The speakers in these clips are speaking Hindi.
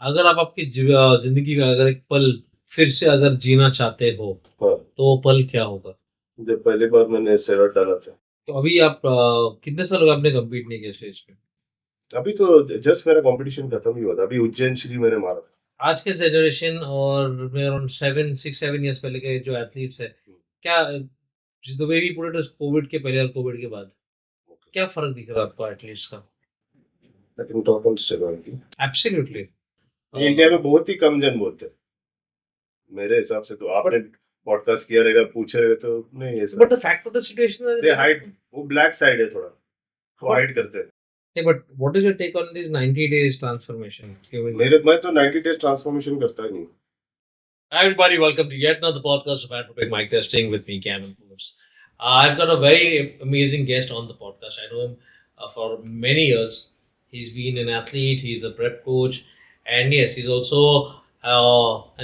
अगर आप आपकी जिंदगी का अगर एक पल फिर से अगर जीना चाहते हो हाँ, तो वो पल क्या होगा? जब पहली बार मैंने स्टेरॉइड डाला था। तो अभी आप कितने साल हो गए आपने कम्पीट नहीं किया स्टेज पे? अभी तो जस्ट मेरा कंपटीशन खत्म ही हुआ था। अभी उज्जैन श्री मैंने मारा था। आज के जनरेशन और अराउंड 7 6 7 इयर्स पहले के जो एथलीट्स है, क्या the way we put it is covid के पहले और कोविड के बाद, ओके। क्या फ़र्क दिख रहा है आपको एथलीट्स का? I can talk on steroid. Absolutely. ये इंडिया में बहुत ही कम जन बोलते हैं। मेरे हिसाब से तो बट आपने पॉडकास्ट किया रहेगा, पूछे रहेगा तो नहीं ऐसा। But the fact of the situation they is hide, वो ब्लैक साइड है थोड़ा, वो बट हाइड करते हैं। But what is your take on this 90 days transformation? मैं तो 90 डेज ट्रांसफॉर्मेशन करता ही नहीं। Hi everybody, welcome to yet another podcast of Advocate Mic Testing with me, Cameron Phillips. I've got a very amazing guest on the podcast. I know him for many years. He's been an athlete, he's a prep coach, and yes, he's also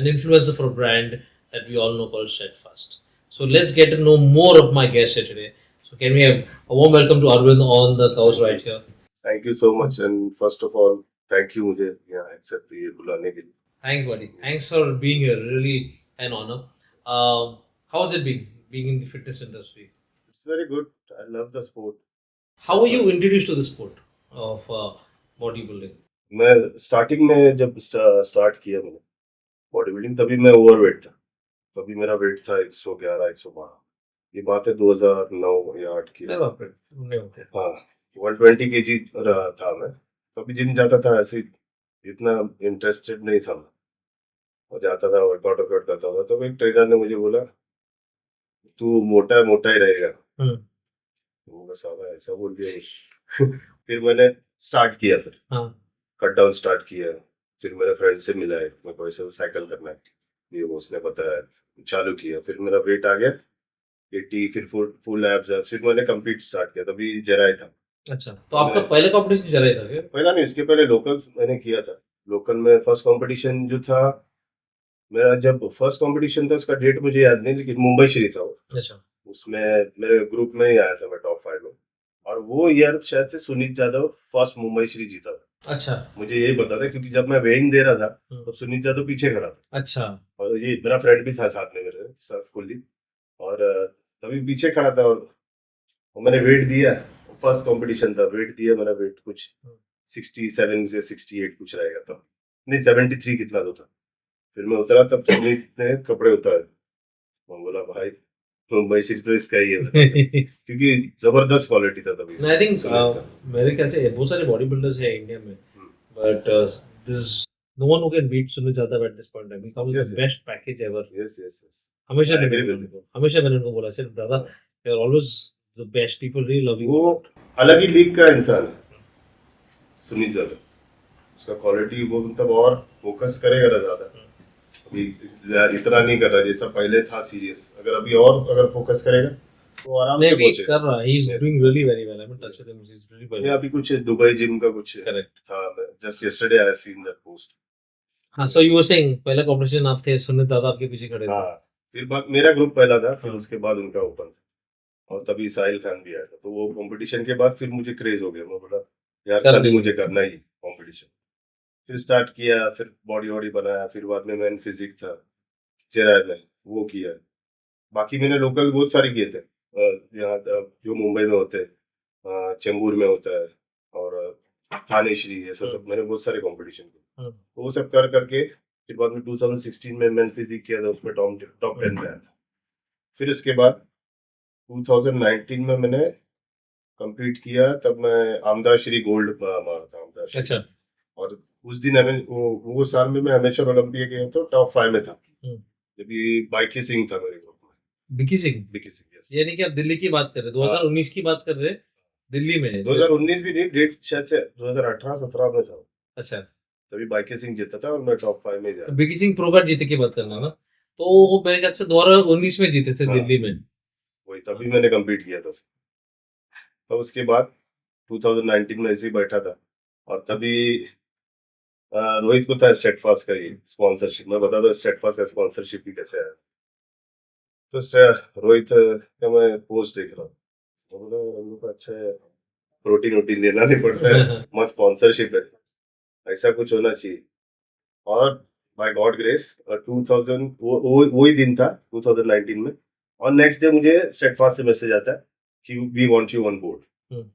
an influencer for a brand that we all know called Steadfast. So let's get to know more of my guest here today. So can we have a warm welcome to Arvind on the couch right here? Thank you so much and first of all thank you मुझे यहाँ एक्सेप्ट ये बुलाने के लिए। Thanks, buddy. Thanks for being here. Really an honor. How's it been being in the fitness industry? It's very good. I love the sport. How were you introduced to the sport of bodybuilding? मैं स्टार्टिंग में जब स्टार्ट किया मैंने बॉडी बिल्डिंग, तभी मैं ओवरवेट था। तभी मेरा वेट था 111 112। ये बात है 2009 या 8 की। अरे बाप रे, नहीं होते। हाँ, 120 केजी रहा था मैं। तभी जिम जाता था, ऐसे ही इतना इंटरेस्टेड नहीं था मैं। और जाता था, वर्कआउट वर्कआउट करता था। तो एक ट्रेनर ने मुझे बोला तू मोटा मोटा ही रहेगा। तो साला ऐसा बोल दिया। फिर मैंने स्टार्ट किया, फिर हाँ। कट डाउन स्टार्ट किया। फिर मेरे फ्रेंड से मिला है, मेरे को ऐसे साइकिल करना है, ये वो उसने बताया, चालू किया। फिर मेरा वेट आ गया 80, फिर फुल एब्स है। फिर मैंने कंप्लीट स्टार्ट किया, तभी जराई था। अच्छा, तो आपका पहले कंपटीशन चल रहा था क्या? पहला नहीं, इसके पहले लोकल मैंने किया था। लोकल में फर्स्ट कंपटीशन जो था मेरा, जब फर्स्ट कंपटीशन था उसका डेट मुझे याद नहीं, लेकिन मुंबई श्री था वो। अच्छा। उसमें मेरे ग्रुप में ही आया था मैं टॉप 5 में। और वो ईयर शायद से सुनीत यादव फर्स्ट मुंबई श्री जीता था। अच्छा। मुझे यही पता था क्योंकि जब मैं वेइंग दे रहा था हम्म। तब सुनीत यादव पीछे खड़ा था। अच्छा। और ये मेरा फ्रेंड भी था साथ में, मेरे साथ कुलदीप। और तभी पीछे खड़ा था। और मैंने वेट दिया। फर्स्ट कंपटीशन था, वेट दिया, मेरा वेट कुछ 67 से 68 कुछ रहेगा तब। नहीं, 73 कितना तो था। फिर मैं उतरा, तब सुनीत ने कपड़े उतारे। मैं बोला भाई मुंबई श्री तो इसका ही है। क्योंकि जबरदस्त क्वालिटी था तभी आई थिंक सुनीत का। मेरे ख्याल से बहुत सारे बॉडी बिल्डर्स हैं इंडिया में, but this no one who can beat Sunil Yadav at this point. He comes Yes, द yes. Best package ever. Yes, yes, yes. हमेशा I मैंने agree बोला with you. उनको, हमेशा मैंने उनको बोला सिर्फ दादा, they are always the best, people really love you. वो अलग ही लीग का इंसान है सुनीत यादव। उसका क्वालिटी वो मतलब और फोकस करेगा ना ज्यादा। अभी इतना नहीं कर रहा जैसा पहले था सीरियस। अगर अभी और अगर फोकस करेगा तो आराम से नहीं भी पहुंचेगा। कर रहा है, he is doing really very well. I am touch with him, he is really ये वेल। अभी कुछ दुबई जिम का कुछ करेक्ट। था। Just yesterday I seen that post. हाँ, सो यू वर सेइंग पहला कॉम्पिटिशन आप थे, सुनील दादा आपके पीछे खड़े थे। हाँ, फिर बाद मेरा ग्रुप पहला था, फिर हाँ। उसके बाद उनका ओपन था। और तभी साहिल खान भी आया था। तो वो कंपटीशन के बाद फिर मुझे क्रेज हो गया। मैं बोला यार कर साल देंगे। मुझे करना ही कंपटीशन। फिर स्टार्ट किया, फिर बॉडी वॉडी बनाया। फिर बाद में मैन फिजिक था चेराय में, वो किया। बाकी मैंने लोकल बहुत सारे किए थे। यहाँ जो मुंबई में होते हैं, चेंबूर में होता है, और थाने श्री, ऐसा सब मैंने बहुत सारे कंपटीशन किए। तो वो सब कर करके फिर बाद में 2016 में मैन फिजिक किया था, उसमें टॉप 10 में आया था। फिर उसके बाद 2019 में मैंने कंप्लीट किया, तब मैं आमदार श्री गोल्ड मारा था, आमदार श्री। अच्छा। और उस दिन वो साल में मैं एमेचर ओलंपिया गया तो टॉप 5 में था। जब ये बाइकी सिंह था मेरे ग्रुप में। विकी सिंह। विकी सिंह, यस। यानी कि आप दिल्ली की बात कर रहे हैं, 2019 की बात कर रहे हैं, दिल्ली में। 2019 भी नहीं, डेट शायद से 2018-17 में था। अच्छा। तभी बाइकी सिंह जीता था और मैं टॉप 5 में गया। विकी सिंह प्रो कार्ड जीते की बात कर रहे हैं ना? तो वो मेरे ख्याल से 2019 में जीते थे हाँ। दिल्ली में। वही तभी मैंने कंप्लीट किया था। तो उसके बाद 2019 में ऐसे ही बैठा था। और तभी रोहित को था स्टेटफास्ट का ये स्पॉन्सरशिप। मैं बता दूं स्टेटफास्ट का स्पॉन्सरशिप भी कैसे आया। तो रोहित का मैं पोस्ट देख रहा हूँ, मैं बोला हम लोग को अच्छा है, प्रोटीन वोटीन लेना नहीं पड़ता है, मस्त स्पॉन्सरशिप है, ऐसा कुछ होना चाहिए। और बाय गॉड ग्रेस 2000 वही दिन था 2019 में, और नेक्स्ट डे मुझे स्टेडफास्ट से मैसेज आता है कि we want you on board. Hmm.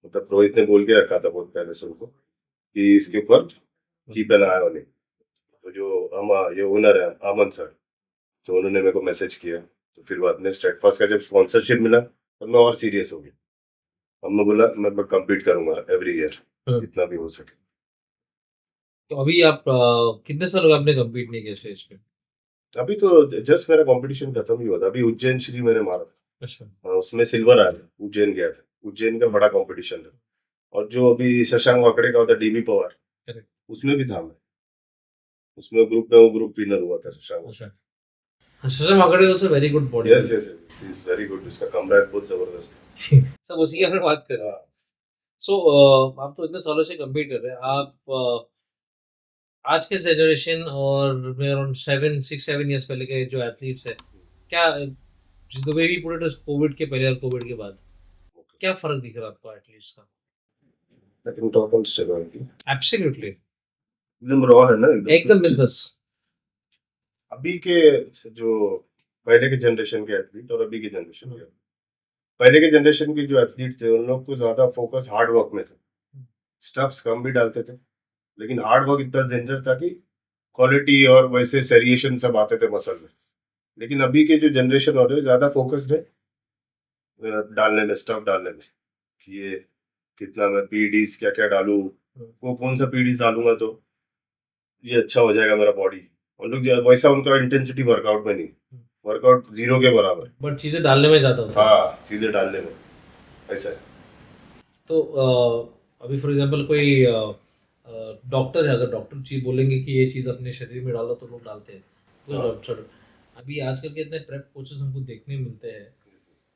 मतलब रोहित ने बोल के रखा था बहुत पहले से उनको कि इसके ऊपर keep an I on it. तो जो हम ये ओनर है अमन सर, तो उन्होंने मेरे को मैसेज किया। तो फिर बाद में स्टेडफास्ट का जब स्पॉन्सरशिप मिला तो मैं और सीरियस हो गया। अब मैं बोला मैं कम्पीट करूंगा एवरी ईयर जितना भी हो सके। तो अभी आप कितने साल हो गए आपने कम्पीट नहीं किया स्टेज पे? अभी तो जस्ट मेरा कंपटीशन खत्म ही हुआ था, अभी उज्जैन श्री मैंने मारा था। अच्छा। उसमें सिल्वर आया था, उज्जैन गया था, उज्जैन का बड़ा कंपटीशन था। और जो अभी शशांक वाकड़े का होता है डीबी पवार, Correct. उसमें भी था मैं, उसमें ग्रुप में वो ग्रुप विनर हुआ था शशांक। अच्छा। Shashank Wakade also very good body. Yes yes yes, he is very good, उसका कमबैक बहुत जबरदस्त है। सब उसी की हमने बात कर रहे हैं। हाँ, सो आप तो इतने सालों से कम्पीट कर रहे हैं आप। आज के जनरेशन और अराउंड 7 6 7 इयर्स पहले के जो एथलीट्स है, क्या the way we put it covid के पहले और कोविड के बाद क्या फर्क दिख रहा है आपको एथलीट्स का? लेकिन टॉप ऑन स्टेरॉइड एब्सोल्युटली एकदम रॉ है ना एकदम बिंदास। अभी के जो पहले के जनरेशन के एथलीट और अभी के जनरेशन के, पहले के जनरेशन के जो एथलीट थे उन लोग को ज्यादा फोकस हार्ड वर्क में था, स्टफ्स कम भी डालते थे, लेकिन हार्ड वर्क इतना डेंजर था कि क्वालिटी और वैसे सेरिएशन सब आते थे मसल में। लेकिन अभी के जो जनरेशन हो रहे हैं ज्यादा फोकस्ड है डालने में, स्टफ डालने में, कि ये कितना मैं पीडीज क्या क्या डालूं, वो कौन सा पीडीज डालूंगा तो ये अच्छा हो जाएगा मेरा बॉडी। उन लोग वैसा उनका इंटेंसिटी वर्कआउट में नहीं, वर्कआउट जीरो के बराबर, बट चीजें डालने में ज्यादा होता है। हाँ चीजें डालने में ऐसा है। तो अभी फॉर एग्जांपल कोई डॉक्टर है, अगर डॉक्टर चीज बोलेंगे कि ये चीज अपने शरीर में डालो तो लोग डालते हैं। तो हाँ। डॉक्टर अभी आजकल के इतने प्रेप कोचेस हमको देखने मिलते हैं,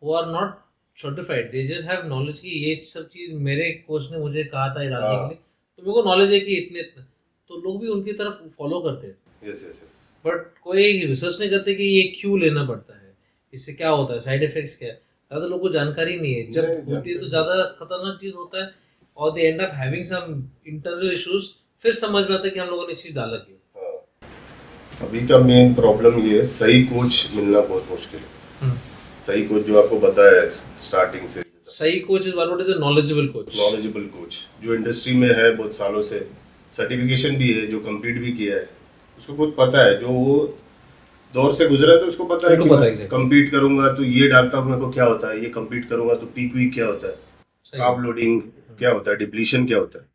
वो are not certified, they just have knowledge कि ये सब चीज मेरे कोच ने मुझे कहा था ये डालने के लिए, तो मेरे को नॉलेज है कि इतने इतने, तो लोग भी उनकी तरफ फॉलो करते हैं। यस यस यस, बट कोई रिसर्च नहीं करते कि ये क्यों लेना पड़ता है, इससे क्या होता है, साइड इफेक्ट्स क्या है। ज़्यादा लोगों को जानकारी नहीं है, जब नहीं, होती है तो ज़्यादा खतरनाक चीज़ होता है और they end up having some internal issues, फिर समझ में आता है कि हम लोगों ने चीज़ डाला क्यों। हाँ। अभी का मेन प्रॉब्लम ये है सही कोच मिलना बहुत मुश्किल है। सही कोच जो आपको बताया स्टार्टिंग से, सही coach is what is a knowledgeable coach. Knowledgeable coach जो इंडस्ट्री में है बहुत सालों से, सर्टिफिकेशन भी है, जो कम्पीट भी किया है, उसको खुद पता है, जो वो दौर से गुजरा है तो उसको पता है उसको कि पता है मैं exactly। कम्पीट करूंगा तो ये डालता हूँ मेरे को क्या होता है, ये कम्पीट करूंगा तो पीक वीक क्या होता है, सही कार्ब है। लोडिंग क्या होता है, डिप्लीशन क्या होता है।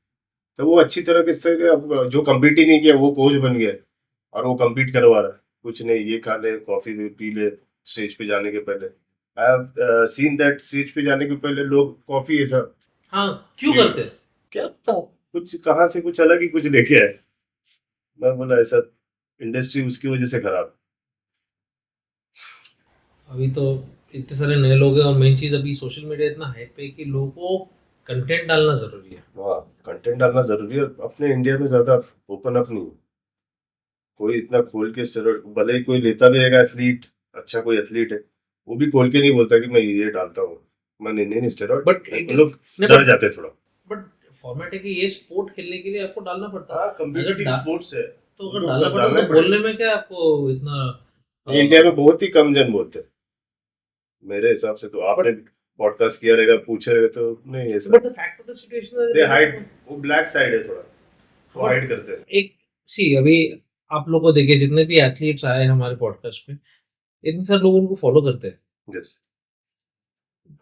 तो वो अच्छी तरह किससे अब जो कम्पीट ही नहीं किया वो कोच बन गया और वो कम्पीट करवा रहा है, कुछ नहीं ये खा ले कॉफी पी ले स्टेज पे जाने के पहले। I have seen that stage पे जाने के पहले लोग कॉफी ऐसा, हाँ, क्यों करते हैं? क्या था कुछ कहाँ से कुछ अलग ही कुछ लेके आए। मैं बोला ऐसा इंडस्ट्री उसकी वजह से खराब। अभी तो इतने सारे नए लोग हैं और मेन चीज़ अभी सोशल मीडिया इतना हाइप है कि लोगों को कंटेंट डालना ज़रूरी है। हाँ कंटेंट डालना जरूरी है, अपने इंडिया में ज्यादा ओपन अप नहीं है। कोई इतना खोल के स्टेरॉइड, भले ही कोई लेता भी रहेगा एथलीट, अच्छा कोई एथलीट है, वो भी खोल के नहीं बोलता कि मैं ये डालता हूँ, मैं नहीं स्टेरॉइड, बट लोग डर जाते हैं थोड़ा। बट फॉर्मेट है कि ये स्पोर्ट खेलने के लिए आपको डालना पड़ता है। हाँ कम्पिटिटिव स्पोर्ट्स है, तो वो अगर तो डालना पड़ता डालना तो ही बोलने पड़ेगा। में क्या आपको इतना इंडिया में बहुत ही कम जन बोलते हैं मेरे हिसाब से, तो आपने पॉडकास्ट किया रहेगा पूछे रहेगा तो नहीं ऐसा। But the fact of the situation they hide, वो ब्लैक साइड है थोड़ा, वो But हाइड करते हैं। एक सी अभी आप लोग को देखिए, जितने भी एथलीट्स आए हमारे पॉडकास्ट पे, इतने सारे लोग उनको फॉलो करते हैं। Yes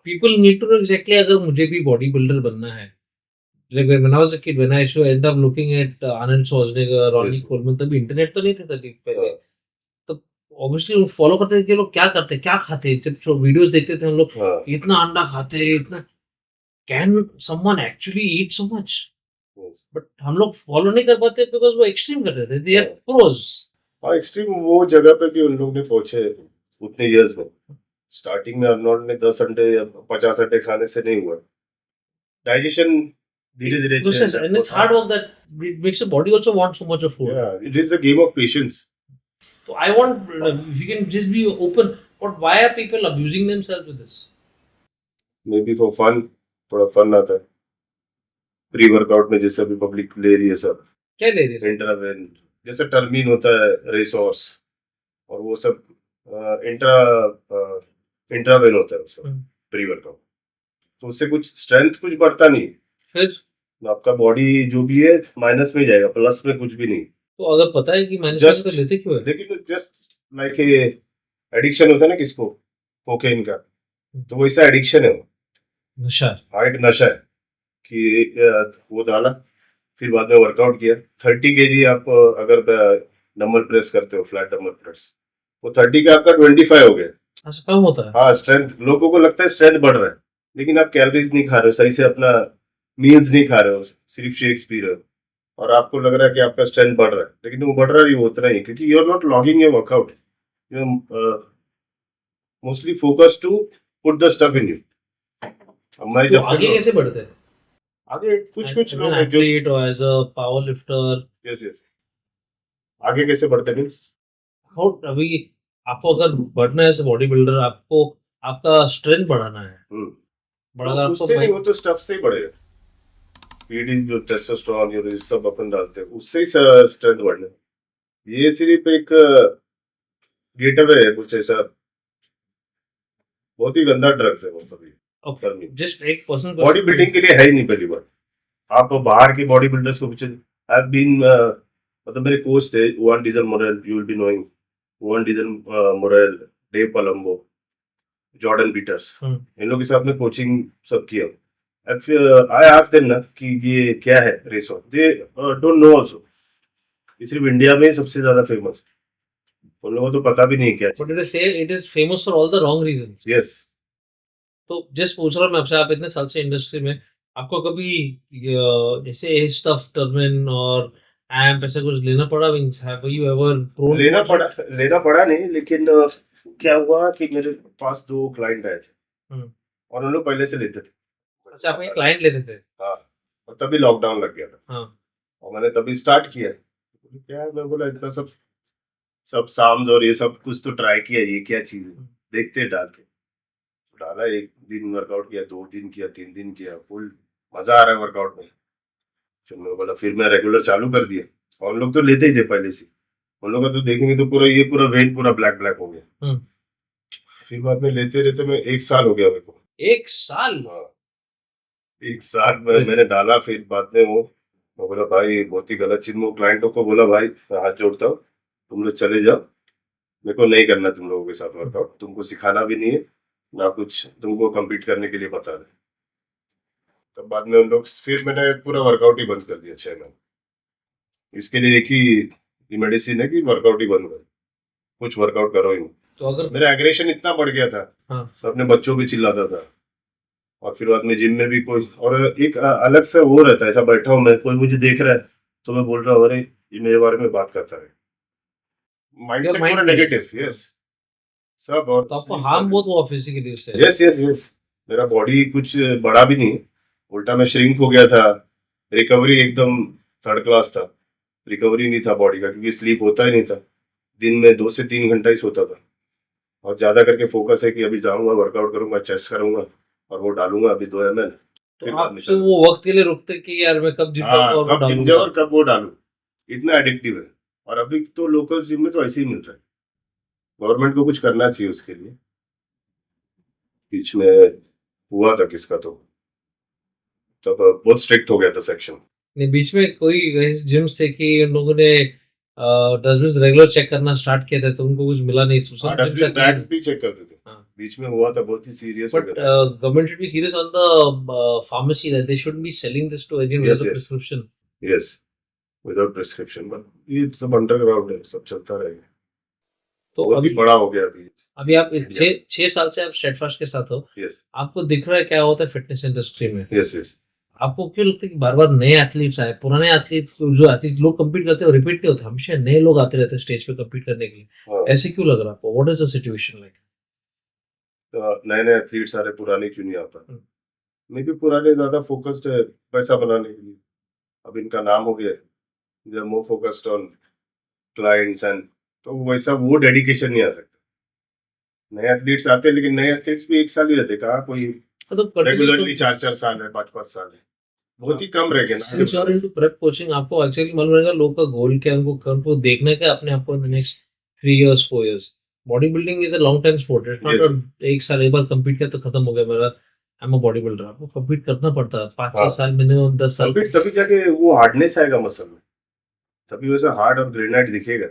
people need to know exactly, अगर मुझे भी बॉडी बिल्डर बनना है, like when I was a kid, when I used to end up looking at Arnold Schwarzenegger, Ronnie yes Coleman, तभी इंटरनेट तो नहीं थे तभी पहले, तो ऑब्वियसली फॉलो करते थे कि लोग क्या करते हैं, क्या खाते हैं। जब वीडियोस देखते थे हम लोग, हाँ इतना अंडा खाते हैं, इतना, can someone actually eat so much? Yes but हम लोग फॉलो नहीं कर पाते बिकॉज वो एक्सट्रीम करते थे, दे आर हाँ प्रोज। हाँ एक्सट्रीम वो जगह पे भी उन लोग ने पहुंचे उतने इयर्स में। स्टार्टिंग में अर्नोल्ड ने 10 अंडे या 50 अंडे खाने से नहीं हुआ, डाइजेशन धीरे धीरे Process, change. and it's hard work that it makes the body also want so much of food. Yeah, it is a game of patience. So I want, if you can just be open, but why are people abusing themselves with this? Maybe for fun, थोड़ा फन आता है प्री वर्कआउट में, जैसे अभी पब्लिक ले रही है सब क्या ले रही है? इंट्रावेन जैसे टर्मीन होता है, रेस हॉर्स, और वो सब इंट्रा इंट्रावेन होता है वो सब प्री वर्कआउट। तो उससे कुछ स्ट्रेंथ कुछ बढ़ता नहीं, फिर आपका बॉडी जो भी है माइनस में जाएगा, प्लस में कुछ भी नहीं। तो अगर पता है कि माइनस Just- तो लेते क्यों है? लेकिन जस्ट लाइक ये एडिक्शन होता है ना किसको, कोकेन का, तो वैसा एडिक्शन है वो। नशा। हाँ, एक नशा है कि वो डाला, फिर बाद में वर्कआउट किया। 30 kg आप अगर डंबल प्रेस करते हो, फ्लैट डंबल प्रेस, वो 30 का आपका 25 हो गया। अच्छा, कम होता है। हाँ, स्ट्रेंथ, लोगों को लगता है स्ट्रेंथ बढ़ रहा है, लेकिन आप कैलोरीज नहीं खा रहे हो सही से, अपना मील्स नहीं खा रहे हो, सिर्फ शेक्स पी रहे हो, और आपको लग रहा है कि आपका स्ट्रेंथ बढ़ रहा है, लेकिन वो बढ़ रहा है वो उतना ही, क्योंकि you are not logging your workout, you are mostly focus to put the stuff in you. मैं तो जब आगे कैसे बढ़ते हैं? आगे कुछ कुछ एज लोग एन हैं जो एथलीट और as a power lifter, yes yes, आगे कैसे बढ़ते हैं means? हाउ अभी आपको अगर बढ़ना है एज बॉडी बिल्डर, आपको आपका स्ट्रेंथ बढ़ाना है, हम्म, बढ़ाना तो आपको उससे नहीं, वो तो स्टफ से ही बढ़ेगा। पीडी जो टेस्टोस्टेरोन ये सब अपन डालते हैं, उससे ही स्ट्रेंथ बढ़ने। ये सिर्फ एक गेटवे है, कुछ ऐसा बहुत ही गंदा ड्रग्स है वो सभी। ओके, जस्ट एक पर्सन बॉडी बिल्डिंग के लिए है ही नहीं पहली बार। आप बाहर के बॉडी बिल्डर्स को पूछे, आई हैव बीन, मतलब मेरे कोच थे Owen Diesel Morel, you will be knowing Owen Diesel Morel, Dave Palumbo, Jordan Peters, इन लोगों के साथ में कोचिंग सब किया। आई आस्क्ड देम ना कि ये क्या है रेसो, दे डोंट नो आल्सो। ये सिर्फ इंडिया में ही सबसे ज्यादा फेमस, उन लोगों को तो पता भी नहीं क्या बट इट इज से it is famous for all the wrong reasons. Yes. तो जस्ट पूछ रहा हूँ मैं आपसे, आप इतने साल से इंडस्ट्री में, आपको कभी जैसे स्टफ टर्मिन और एम्प ऐसा कुछ लेना पड़ा? Means have you ever prone लेना पड़ा नहीं, लेकिन क्या हुआ कि मेरे पास 2 क्लाइंट आए थे, और उन लोग पहले से लेते थे। अच्छा, आप एक क्लाइंट लेते थे? हाँ, और तभी लॉकडाउन लग गया था। हाँ। और मैंने तभी स्टार्ट किया। क्या है, मैं बोला इतना सब सब साम्स और ये सब कुछ तो ट्राई किया, ये क्या चीज है, देखते हैं डाल के। डाला, 1 दिन वर्कआउट किया, 2 दिन किया, 3 दिन किया, फुल मजा आ रहा है वर्कआउट में। फिर मैं बोला, फिर मैं रेगुलर चालू कर दिया, और उन लोग तो लेते ही थे पहले से। उन लोग का तो देखेंगे तो पूरा ये पूरा वेट पूरा ब्लैक ब्लैक हो गया। फिर बाद में लेते लेते मैं 1 साल हो गया मेरे को। 1 साल? हाँ, 1 साल में मैंने डाला। फिर बाद में वो, मैं बोला भाई बहुत ही गलत चीज, मैं क्लाइंटों को बोला भाई मैं हाथ जोड़ता हूँ, तुम लोग चले जाओ, मेरे को नहीं करना तुम लोगों के साथ वर्कआउट, तुमको सिखाना भी नहीं है ना कुछ, तुमको कम्पीट करने के लिए बता रहे। तब बाद में उन लोग, फिर मैंने पूरा वर्कआउट ही बंद कर दिया 6 महीने। इसके लिए एक ही मेडिसिन है कि वर्कआउट ही बंद करो, कुछ वर्कआउट करो ही नहीं। तो अगर मेरा एग्रेशन इतना बढ़ गया था, हाँ, तो अपने बच्चों भी चिल्लाता था, और फिर बाद में जिम में भी कोई, और एक अलग से वो रहता है, ऐसा बैठा हूँ मैं, कोई मुझे देख रहा है तो मैं बोल रहा हूँ अरे ये मेरे बारे में बात करता है, माइंड से पूरा नेगेटिव। यस, सब। और तो आपको हार्म बहुत हुआ फिजिकली उससे? यस यस यस, मेरा बॉडी कुछ बड़ा भी नहीं, उल्टा मैं श्रिंक हो गया था। रिकवरी एकदम थर्ड क्लास था, रिकवरी नहीं था बॉडी का, क्योंकि स्लीप होता ही नहीं था, दिन में 2 से 3 घंटा ही सोता था। और ज्यादा करके फोकस है कि अभी जाऊंगा वर्कआउट करूंगा, चेस्ट करूंगा, और वो डालूंगा अभी 2 ml। तो आपसे वो वक्त के लिए रुकते कि यार मैं कब जिम हाँ, और कब जिम जाऊं और कब वो डालूं, इतना एडिक्टिव है। और अभी तो लोकल जिम में तो ऐसे ही मिल रहा है, गवर्नमेंट को कुछ करना चाहिए उसके लिए। बीच में हुआ था किसका, तो तब बहुत स्ट्रिक्ट हो गया था सेक्शन। नहीं, बीच में कोई जिम्स थे कि उन लोगों ने डस्टबिन रेगुलर चेक करना स्टार्ट किया था, तो उनको कुछ मिला नहीं। डस्टबिन बैग्स भी चेक करते थे। हाँ। बीच में हुआ था, बहुत ही सीरियस हो बट गया था। Government should be serious on the pharmacy that they should be selling this to anyone with prescription. Yes, without prescription, but ये सब अंडरग्राउंड है, सब चलता रहेगा। तो बहुत ही बड़ा हो गया अभी। अभी आप 6 साल से आप स्टेडफास्ट के साथ हो। यस, आपको दिख रहा है क्या होता है फिटनेस इंडस्ट्री में? Yes yes. आपको क्यों लगता है कि बार बार नए एथलीट्स आए? पुराने एथलीट जो एथलीट लोग कम्पीट करते हैं रिपीट नहीं होते, हमेशा नए लोग आते रहते हैं स्टेज पे कम्पीट करने के लिए। हाँ, ऐसे क्यों लग रहा है आपको? What is the situation like? नए नए एथलीट्स आ रहे, पुराने क्यों नहीं आता? मे बी पुराने ज्यादा फोकस्ड है पैसा बनाने के लिए, अब इनका नाम हो गया, they are more focused on clients and, तो वैसा वो डेडिकेशन नहीं आ सकता। नए एथलीट्स आते हैं, लेकिन नए एथलीट्स भी 1 साल ही रहते, कहाँ कोई तो रेगुलरली 4-4 साल है, 5-5 साल है। बहुत ही कम रहेगा ना। Since you're into prep coaching, आपको एक्चुअली मालूम रहेगा लोग का गोल क्या है, उनको देखना है क्या अपने आप को next 3 years 4 years। Body building is a long term sport, it's Yes, not एक साल एक बार compete किया तो खत्म हो गया मेरा, I am a body builder. आपको compete करना पड़ता है 5-6 हाँ। साल, मिनिमम 10 साल। तभी तभी जाके वो हार्डनेस आएगा मसल में, तभी वैसा हार्ड और ग्रेनाइट दिखेगा।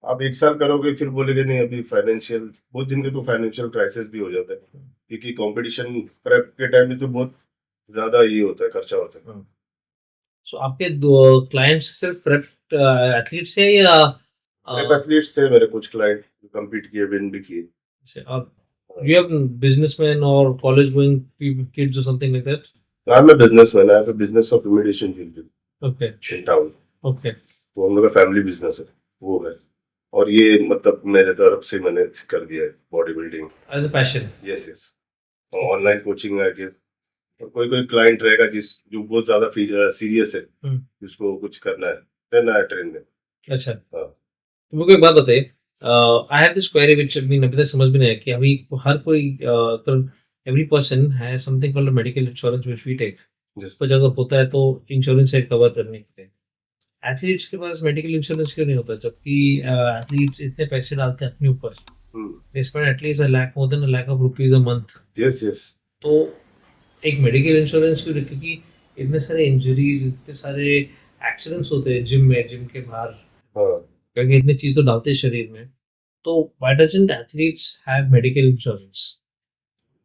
आप 1 साल करोगे फिर बोलेगे नहीं, अभी फाइनेंशियल, बहुत जिनके तो फाइनेंशियल क्राइसिस भी हो जाता है, क्योंकि कंपटीशन प्रेप के टाइम में तो बहुत ज्यादा ये होता है, खर्चा होता है। सो आपके दो क्लाइंट्स सिर्फ प्रेप एथलीट्स है या प्रेप एथलीट्स थे मेरे कुछ क्लाइंट, कम्पीट किए, विन भी किए। you have businessmen or college going kids or something like that? I'm a businessman. I have a business of remediation field Okay, in town. okay. तो हम लोग का फैमिली बिजनेस है, वो है। और ये मतलब मेरे तरफ से मैंने कर दिया है body building As a passion. Yes yes. Online coaching है कि और कोई कोई क्लाइंट रहेगा जिस जो बहुत ज्यादा सीरियस है, जिसको कुछ करना है, देन आई ट्रेन देम। अच्छा, हाँ तो मुझे एक बात बताइए, I have this query which mean अभी तक समझ में नहीं आया कि अभी हर कोई every person has something called medical insurance which we take, just तो अगर होता है तो इंश्योरेंस से कवर करने के लिए एथलीट्स के पास मेडिकल इंश्योरेंस क्यों नहीं होता, जबकि एथलीट्स इतने पैसे डालते हैं अपने ऊपर, they spend at least a lakh, more than a lakh of rupees a month. Yes yes. तो एक मेडिकल इंश्योरेंस क्यों, क्योंकि इतने सारे इंजरीज, इतने सारे एक्सीडेंट्स होते हैं जिम में, जिम के बाहर, हाँ क्योंकि इतनी चीज तो डालते हैं शरीर में। तो why doesn't athletes have medical insurance?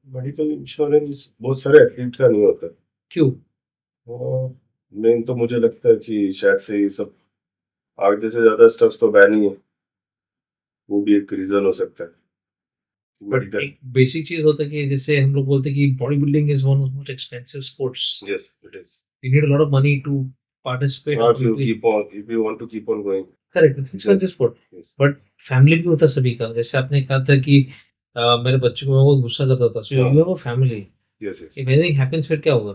Medical insurance बहुत सारे एथलीट का नहीं होता। क्यों? मेन तो मुझे लगता है कि शायद से ये सब आधे से ज्यादा स्टफ्स तो बैन ही है, वो भी एक रीजन हो सकता है। बट मेडिकल एक बेसिक चीज होता है कि जैसे हम लोग बोलते हैं कि body building is one of most expensive sports, yes it is. You need a lot of money to participate Or if you quickly। keep on, if you want to keep on going. Correct, it's expensive sport. Yes. But family भी होता है सभी का, जैसे आपने कहा था कि मेरे बच्चों को मैं बहुत गुस्सा करता था, सो यू हाँ। Have a family, Yes, yes. If anything happens फिर क्या होगा?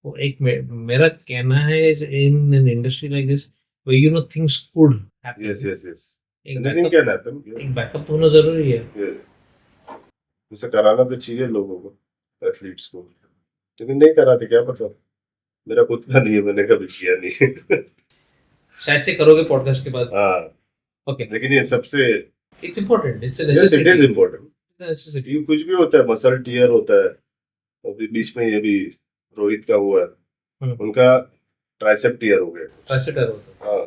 वो एक मेरा कहना है in an industry like this where you know things could happen, Yes, yes, yes. एक Anything backup, can happen. Yes. एक बैकअप होना जरूरी है। Yes. उसे कराना तो चाहिए लोगों को, एथलीट्स को, लेकिन नहीं कराते, क्या पता। मेरा खुद का नहीं है, मैंने कभी किया नहीं। शायद से करोगे पॉडकास्ट के बाद। हाँ ओके, लेकिन ये सबसे it's important, it's a yes it is necessity, important. Necessity. ये कुछ भी होता है, मसल टीयर होता है, अभी बीच में ये भी रोहित का हुआ है, उनका ट्राइसेप टीयर हो गया। ट्राइसेप होता हाँ,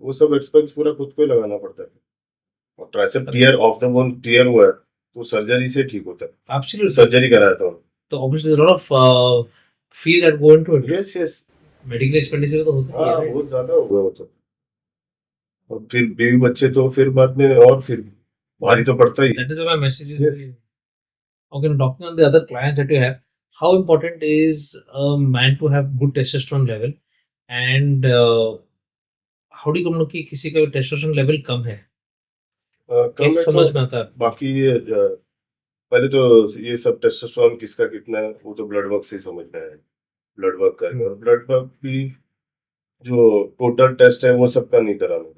वो सब एक्सपेंस पूरा खुद को ही लगाना पड़ता है। और tricep tear of the bone tear हुआ है तो सर्जरी से ठीक होता है। एब्सोल्युटली, सर्जरी कराया था। तो obviously there are lot of fees that go into it. Yes yes. Medical expenditure तो होता ही हाँ है, बहुत ज्यादा हो गया वो तो। और फिर बेबी बच्चे तो फिर बाद में और फिर भारी तो पड़ता ही। That is why my message is. Yes. Okay, now talking on the other clients that you have, how important is a man to have good testosterone level, and how do you know कि किसी का testosterone level कम है? कम कैसे है समझ तो में आता है? बाकी पहले तो ये सब टेस्टोस्टेरोन किसका कितना है वो तो ब्लड वर्क से ही समझ में आएगा। ब्लड वर्क करके, और ब्लड वर्क भी जो टोटल टेस्ट है वो सबका नहीं कराना।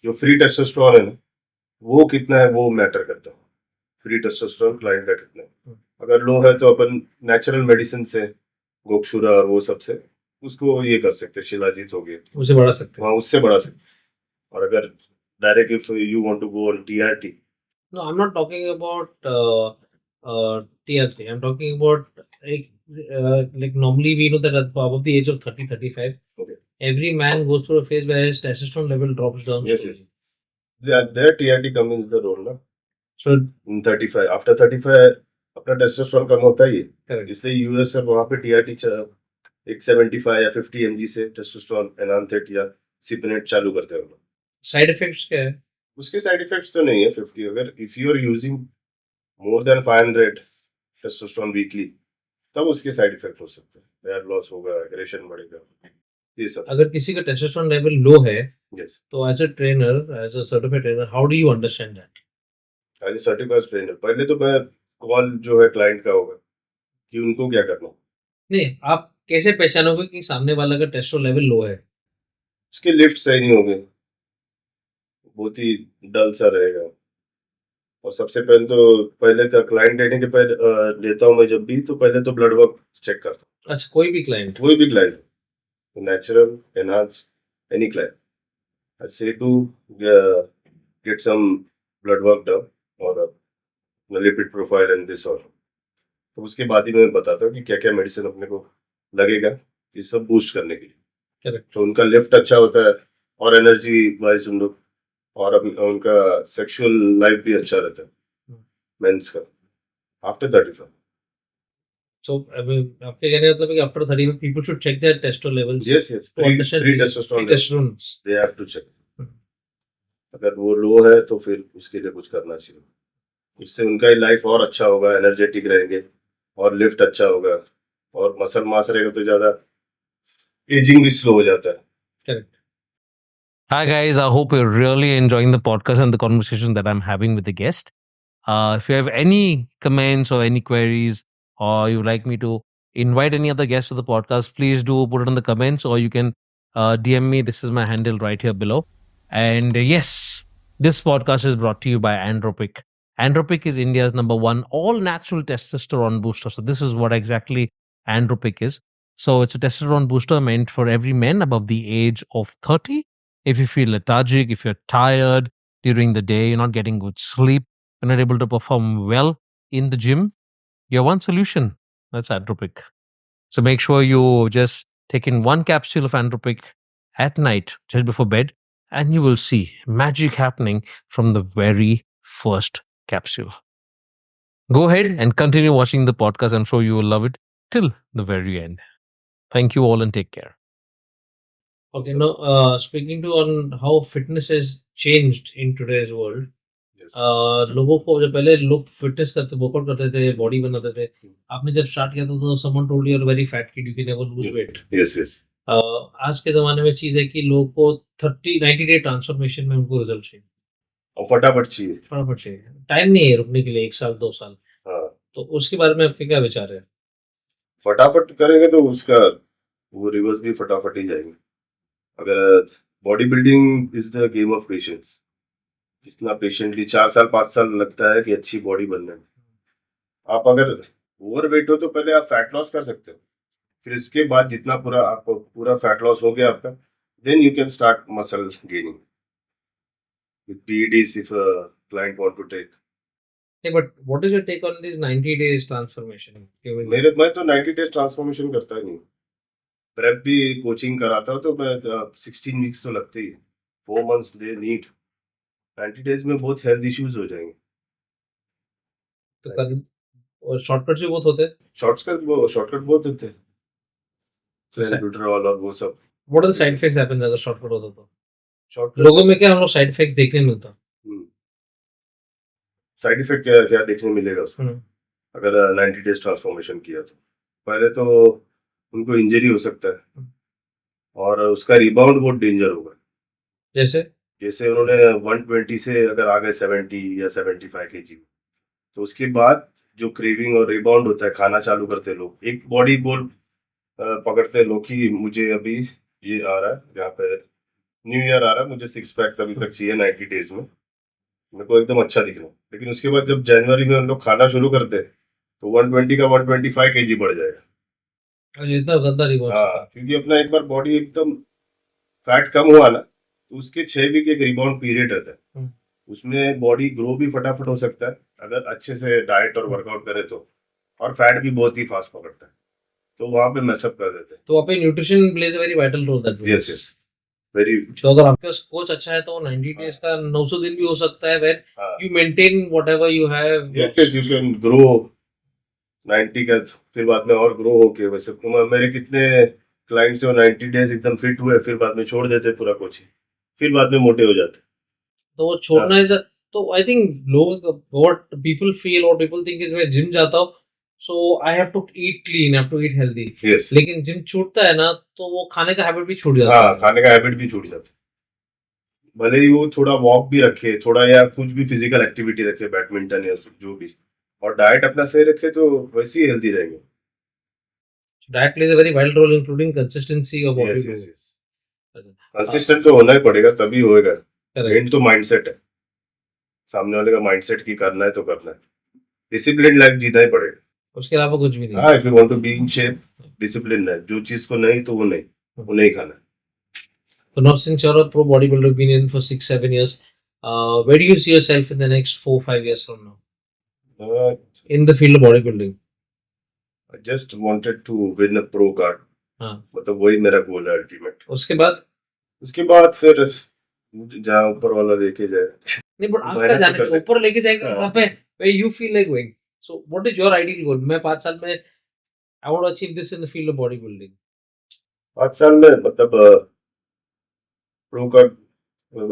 जो फ्री टेस्टोस्टेरोन है ना, वो कितना है वो मैटर करता है। फ्री टेस्टोस्टेरोन क्लाइंट का कितना है, अगर लो है तो अपन नेचुरल मेडिसिन से, गोक्षुरा और वो सब से उसको ये कर सकते हैं, शिलाजीत हो गया, उसे बढ़ा सकते हैं। हाँ उससे बढ़ा सकते हैं। और अगर direct if you want to go on TRT, No, I'm not talking about TR3. I'm talking about like normally we know that above the age of 30, 35, Okay. every man goes through a phase where his testosterone level drops down. Yes, slowly. yes. Their TRT comes in the role ना। So In 35, after 35 अपना टेस्टोस्टेरोन कम होता ही है, correct. इसलिए यूएस और वहाँ पे टीआरटी एक 75 या 50 mg से टेस्टोस्टेरोन एनांथेट या सिपनेट चालू करते हैं। Side effects क्या है? उसके साइड इफेक्ट्स तो नहीं है 50, अगर if you are using more than 500 testosterone weekly तब उसके साइड इफेक्ट हो सकते हैं, हेयर लॉस होगा, एग्रेशन बढ़ेगा, ये सब। अगर किसी का testosterone level low है, यस, तो as a trainer, as a certified trainer, how do you understand that? As a certified trainer पहले तो मैं कॉल जो है क्लाइंट का होगा कि उनको क्या करना, नहीं, आप कैसे पहचानोगे कि सामने वाला का टेस्टोस्टेरोन लेवल लो है? उसके लिफ्ट सही नहीं होंगे, बहुत ही डल सा रहेगा। और सबसे पहले तो पहले का क्लाइंट लेने के पहले लेता हूँ मैं जब भी, तो पहले तो ब्लड वर्क चेक करता हूँ। अच्छा, कोई भी क्लाइंट? कोई भी client, natural, enhance any client. I say to get some blood work done or a lipid profile and this all. तो उसके बाद ही मैं बताता हूँ कि क्या क्या मेडिसिन अपने को लगेगा ये सब बूस्ट करने के लिए. करेक्ट. तो उनका लिफ्ट अच्छा होता है और एनर्जी वाइज उन लोग और उनका सेक्सुअल लाइफ भी अच्छा रहता है मेंस का आफ्टर 35. So, I mean, आपके कहने का मतलब है कि after 30 people should check their testosterone levels. Yes, yes. to understand Free the testosterone free testosterone. they have to check. हम्म. अगर वो लो है तो फिर उसके लिए कुछ करना चाहिए. उससे उनका ही लाइफ और अच्छा होगा, एनर्जेटिक रहेंगे और लिफ्ट अच्छा होगा और मसल मास रहेगा तो ज्यादा एजिंग भी स्लो हो जाता है. Correct. Hi guys, I hope you're really enjoying the podcast and the conversation that I'm having with the guest. If you have any comments or any queries, or you would like me to invite any other guests to the podcast, please do put it in the comments, or you can DM me. This is my handle right here below. And yes, this podcast is brought to you by Andropic. Andropic is India's #1 all natural testosterone booster. So this is what exactly Andropic is. So it's a testosterone booster meant for every man above the age of 30. If you feel lethargic, if you're tired during the day, you're not getting good sleep, you're not able to perform well in the gym, you have one solution. That's Andropic. So make sure you just take in one capsule of Andropic at night, just before bed, and you will see magic happening from the very first capsule. Go ahead and continue watching the podcast. I'm sure you will love it till the very end. Thank you all and take care. Okay, now speaking to on how fitness has changed in today's world. Yes. लोगों को जब पहले लोग फिटनेस करते वर्कआउट करते थे बॉडी बनाते थे आपने जब स्टार्ट किया था तो someone told you are very fat kid you can never lose weight. Yes, yes. आज के जमाने में चीज है कि लोगों को 90 डे ट्रांसफॉर्मेशन में उनको रिजल्ट चाहिए और फटाफट चाहिए. फटाफट चाहिए. टाइम नहीं है रुकने के लिए 1 साल 2 साल. हाँ. तो उसके बारे में आपके क्या विचार है? फटाफट करेंगे तो उसका वो रिवर्स भी फटाफट ही जाएंगे. अगर body building is the game of patience. जितना पेशेंटली 4 साल 5 साल लगता है कि अच्छी बॉडी बनने में. आप अगर ओवरवेट हो तो पहले आप फैट लॉस कर सकते हो. फिर इसके बाद जितना पूरा फैट लॉस हो गया आपका, then you can start muscle gaining with PEDs if a client want to take. Hey, but what is your take on this 90 days transformation? मैं तो 90 डेज ट्रांसफॉर्मेशन करता ही नहीं. प्रेप भी कोचिंग कराता हूँ तो मैं 16 वीक्स तो लगते ही. 4 months दे नीड. 90 डेज में बहुत हेल्थ इश्यूज हो जाएंगे. तो और शॉर्टकट्स भी बहुत होते हैं. शॉर्टकट बहुत होते हैं. फेनब्यूटरॉल और वो सब. What are the side effects happens अगर शॉर्टकट होता तो? शॉर्टकट लोगों में क्या हम लोग साइड इफेक्ट देखने मिलता. साइड इफेक्ट क्या देखने मिलेगा उसमें अगर 90 डेज ट्रांसफॉर्मेशन किया तो. पहले तो उनको इंजरी हो सकता है और उसका रिबाउंड बहुत डेंजर होगा. जैसे उन्होंने 120 से अगर आ गए 70 या 75 kg तो उसके बाद जो क्रेविंग और रिबाउंड होता है, खाना चालू करते लोग, एक बॉडी गोल पकड़ते लोग कि मुझे अभी ये आ रहा है, यहाँ पे न्यू ईयर आ रहा है, मुझे 6 पैक तभी तक चाहिए 90 डेज में, मेरे को एकदम अच्छा दिखना. लेकिन उसके बाद जब जनवरी में उन लोग खाना शुरू करते तो 120 का 125 kg बढ़ जाएगा. इतना गंदा रिबाउंड. हाँ, क्योंकि अपना एक बार बॉडी एकदम फैट कम हुआ ना तो उसके 6 वीक एक रिबाउंड पीरियड रहता है. उसमें बॉडी ग्रो भी फटाफट हो सकता है अगर अच्छे से डाइट और वर्कआउट करे तो, और फैट भी बहुत ही फास्ट पकड़ता है तो वहां पे मैसअप कर देते हैं. तो वहाँ पे nutrition plays a very vital role that. Yes yes very. तो अगर आपका कोच अच्छा है तो 90 डेज का 900 दिन भी हो सकता है where you maintain whatever you have. Yes yes you can grow 90 का फिर बाद में और ग्रो होके. वैसे मेरे कितने क्लाइंट्स हैं 90 डेज एकदम फिट हुए फिर बाद में छोड़ देते पूरा कोचिंग, फिर बाद में मोटे हो जाते. तो वो छोड़ना है तो आई थिंक लोग व्हाट पीपल फील और पीपल थिंक इज मैं जिम जाता हूँ so I have to eat clean, I have to eat healthy. yes. लेकिन जिम छूटता है ना तो वो खाने का हैबिट भी छूट जाता है. हाँ, खाने का हैबिट भी छूट जाता है. भले ही वो थोड़ा वॉक भी रखे, थोड़ा या कुछ भी फिजिकल एक्टिविटी रखे, बैडमिंटन या जो भी, और डाइट अपना सही रखे तो वैसे ही हेल्दी रहेंगे. Diet plays a very wild role including consistency of body. Yes yes yes. Consistent तो होना ही पड़ेगा तभी होएगा. मेन तो माइंडसेट है. सामने वाले का माइंडसेट की करना है तो करना है. डिसिप्लिन लाइफ जीना ही पड़ेगा. उसके अलावा कुछ भी नहीं. हाँ, if you want to be in shape discipline है. जो चीज को नहीं तो वो नहीं. उन्हें ही खाना है। So now since you're a pro bodybuilder, been in for 6-7 years, where do you see yourself in the next 4-5 years from now in the field of bodybuilding? I just wanted to win a pro card, हाँ, मतलब वही मेरा गोल है अल्टीमेट। उसके बाद उसके बाद फिर जहाँ ऊपर वाला लेके जाए। नहीं, बट आपका मेहनत तो जाने कर का ले। ऊपर लेके जाएगा हाँ। कहाँ पे? where you feel like going? So what is your ideal goal? मैं 5 साल में I want to achieve this in the field of bodybuilding. 5 साल में मतलब प्रो कार्ड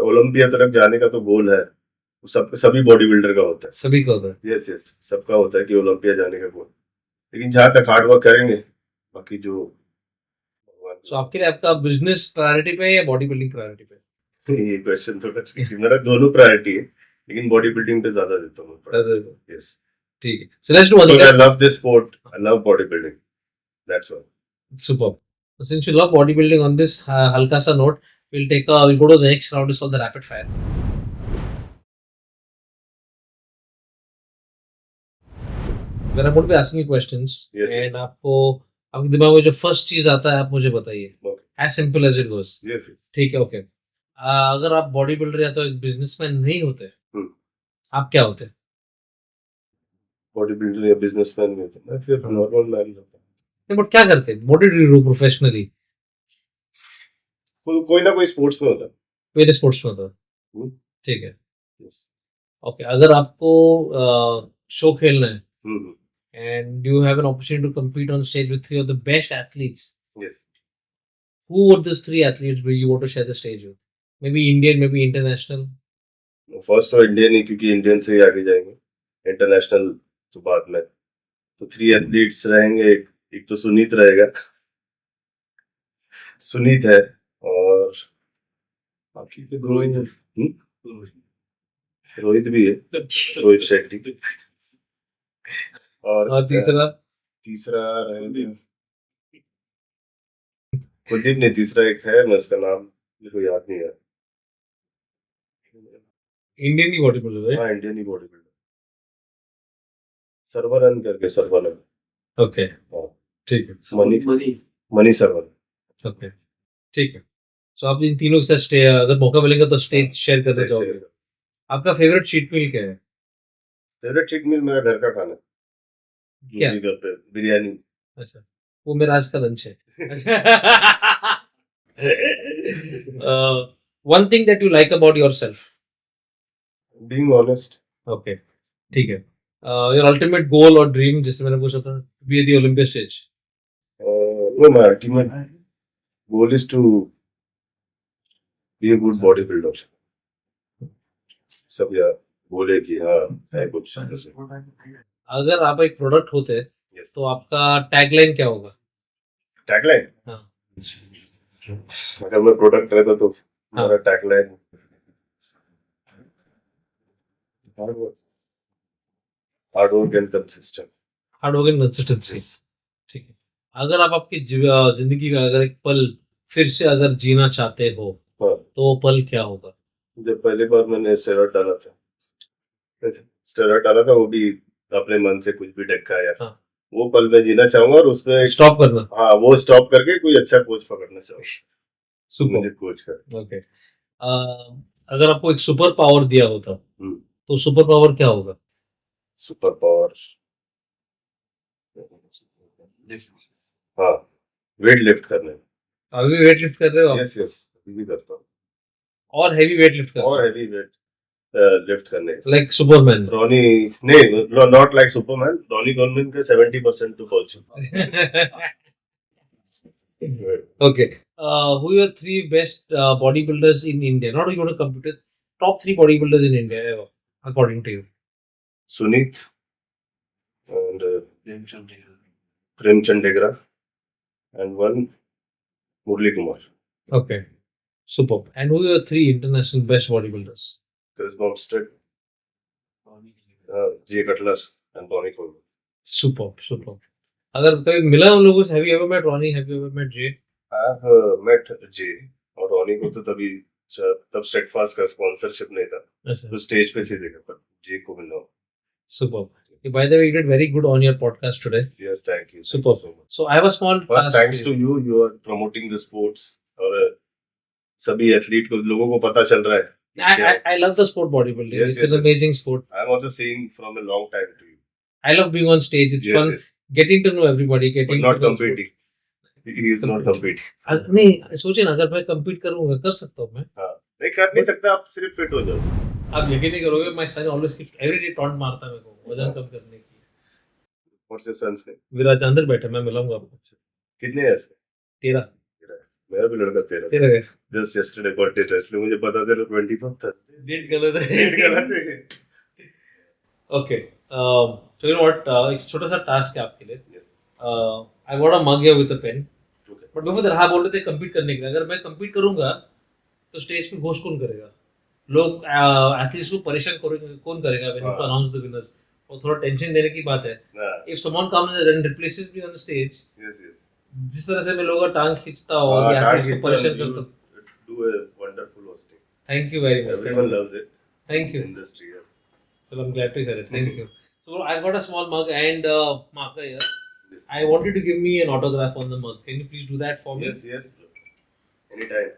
ओलंपिया तरफ जाने का तो गोल है, वो सब सभी बॉडी बिल्डर का होता सभी का होता है। है। यस यस, सबका होता है कि ओलंपिया जाने का गोल, लेकिन जहाँ तक हार्ड वर्क करेंगे, बाकी जो भगवान So आपके लिए आपका बिजनेस प्रायोरिटी पे है या बॉडी बिल्डिंग प्रायोरिटी पे? ये क्वेश्चन थोड़ा tricky, मेरा दोनों प्रायोरिटी है, लेकिन बॉडी बिल्डिंग पे ज्यादा देता हूँ। यस, ठीक है। So let's do one because I thing. love this sport, I love bodybuilding, that's why. Superb. So since you love bodybuilding, on this हल्का सा note, we'll go to the next round. It's called the rapid fire. Where I'm going to be asking you questions, Yes, yes. and आपके दिमाग में जो फर्स्ट चीज आता है आप मुझे बताइए। Okay. As simple as it goes. Yes, yes. ठीक है, ओके। अगर आप बॉडी बिल्डर या तो एक बिजनेसमैन नहीं होते, हम्म। आप क्या होते? बॉडी बिल्डर या बिजनेसमैन में तो मैं फिर नॉर्मल मैन होता। नहीं, बट क्या करते? What did you do professionally? कोई ना कोई स्पोर्ट्स में होता। मेरे स्पोर्ट्स में होता। हम्म। ठीक है, Yes. ओके। अगर आपको शो खेलना है हम्म। and you have an opportunity to compete on stage with 3 of the best athletes, Yes. who would those 3 athletes be you want to share the stage with? Maybe Indian, maybe international. First तो इंडियन ही, क्योंकि इंडियन से ही आगे जाएंगे, इंटरनेशनल तो बाद में। तो 3 एथलीट्स रहेंगे, एक तो सुनीत रहेगा, सुनीत है, और बाकी के दो रोहित भी है, रोहित शेट्टी। और तीसरा? तीसरा रहेगा कुलदीप नहीं, तीसरा एक है, मैं उसका नाम मेरे को याद नहीं है। इंडियन ही बॉडी बिल्डर है। हाँ, इंडियन ही बॉडी बिल्डर, सर्वनन करके, सर्वनन। ओके, हाँ, ठीक है। मनी सर्वनन। ओके, ठीक है। सो आप इन तीनों के साथ स्टे, अगर मौका मिलेगा तो स्टेज शेयर करना Share चाहोगे? करेगा। आपका फेवरेट चीट मील क्या है? फेवरेट चीट मील मेरा घर का खाना, जो क्या? भी घर पे बिरयानी। अच्छा, वो मेरा आज का लंच है। One thing that you like about yourself? Being honest. Okay, ठीक है। योर अल्टीमेट गोल और ड्रीम, जैसे मैंने पूछा था, be at the Olympic stage. No, my ultimate goal is to be a good bodybuilder. सब यार बोले कि हाँ है कुछ। अगर आप एक प्रोडक्ट होते Yes. तो आपका टैगलाइन क्या होगा? टैगलाइन, हाँ, अगर मैं प्रोडक्ट रहता तो हाँ। मेरा tagline hard work and consistent. Hard work and consistency. ठीक है। अगर आप आपकी जिंदगी का अगर एक पल फिर से अगर जीना चाहते हो, हाँ, तो वो पल क्या होगा? जब पहली बार मैंने स्टेरॉइड डाला था, वो भी अपने मन से कुछ भी ढक्का यार। हाँ। वो पल मैं जीना चाहूंगा, और उसमें स्टॉप करना। हाँ, वो स्टॉप करके कोई अच्छा कोच पकड़ना चाहूंगा, सुपर। मुझे कोच कर। ओके। अगर आपको एक सुपर पावर दिया होता, हम्म। तो सुपर पावर क्या होगा? सुपर पावर, हाँ, वेट लिफ्ट करने। अभी वेट लिफ्ट कर रहे हो आप? यस यस, अभी भी करता हूँ, और हैवी वेट लिफ्ट कर और रहे हो? हैवी वेट लिफ्ट करने। Like Superman. रॉनी नहीं, not like Superman, Ronnie convent के 70% तो पहुंच चुका। Okay. Who are your 3 best bodybuilders in India? Not you want to compete with, top 3 bodybuilders in India ever, according to you. Sunit and Prem Chandegra and one Murli Kumar. Okay. Superb. And who are your 3 international best bodybuilders? Chris Bumstead, Jay Cutler and Bonnie Coleman. Superb, superb. अगर कभी मिला उन लोगों से, have you ever met Ronnie? Have you ever met Jay? I have met Jay, और रॉनी को तो तब स्टेडफास्ट का स्पॉन्सरशिप नहीं था, अच्छा, तो स्टेज पे से देखा, पर जे को मिला। superb. By the way, you did very good on your podcast today. Yes, thank you. Super. Thank you so much. So I have a small First, task thanks for to you. You are promoting the sports और सभी एथलीट को लोगों को पता चल रहा है. I love the sport bodybuilding. Yes, It's yes, an yes. amazing sport. I am also seeing from a long time to you. I love being on stage. It's Yes, fun yes. getting to know everybody, But getting not to know competing. He is not competing. sport. नहीं सोचिए ना अगर मैं compete करूंगा कर सकता हूँ मैं. हाँ, नहीं कर नहीं सकता. आप सिर्फ फिट हो जाओ. आप यकीन नहीं करोगे my son always keeps every day taunt मारता है मेरे को वजन कम करने की. What's your son's name? विराज अंदर बैठा मैं मिलाऊंगा आपको. कितने है इसके? 13. मेरा भी लड़का 13. 13 है. जस्ट यस्टरडे बर्थडे था इसलिए मुझे बता दे रहा 24 था. डेट गलत है. डेट गलत है. Okay. So you know what? एक छोटा सा टास्क है आपके लिए. Yes. I got a mug here with a pen. Okay. But before that हाँ बोल रहे थे compete करने के लिए. अगर मैं compete करूंगा तो स्टेज पे होस्ट कौन करेगा? लोग एथलीट्स को परेशान कौन करेगा when you हाँ. announce the winners? और थोड़ा टेंशन देने की बात है. हाँ. If someone comes and replaces me on the stage, Yes, yes. जिस तरह से मैं लोगों का टांग खींचता हूँ हाँ, या टांग athletes को खींचता परेशान you करता हूँ. do a wonderful hosting. Thank you very much. Everyone loves it. Thank you. Industry, yes. So I'm glad to hear it. Thank you. So I've got a small mug and marker here. Yes. I want you to give me an autograph on the mug. Can you please do that for me? Yes, yes, bro. Anytime.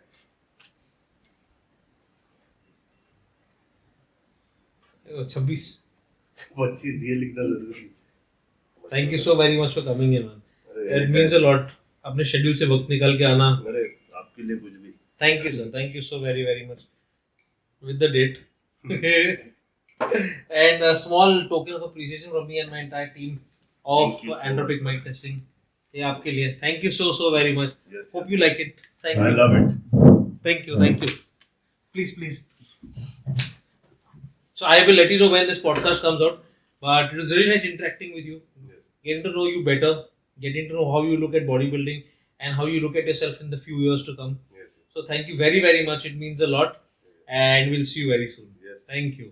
Oh, 26. 25 ये लिखना जरूरी. Thank you so very much for coming in, man. अरे, It means a lot. अपने शेड्यूल से वक्त निकाल के आना. अरे आपके लिए कुछ भी. Thank you, sir. Thank you so very, very much. With the date. And a small token of appreciation from me and my entire team of Thank you so Andropic Mic Testing. ये आपके लिए. Thank you so, so very much. Yes, Hope yes. you like it. Thank I you. love it. Thank you. Thank you. Please, please. So I will let you know when this podcast comes out. But it was really nice interacting with you, Yes. getting to know you better, getting to know how you look at bodybuilding and how you look at yourself in the few years to come. Yes. So thank you very, very much. It means a lot. And we'll see you very soon. Yes. Thank you.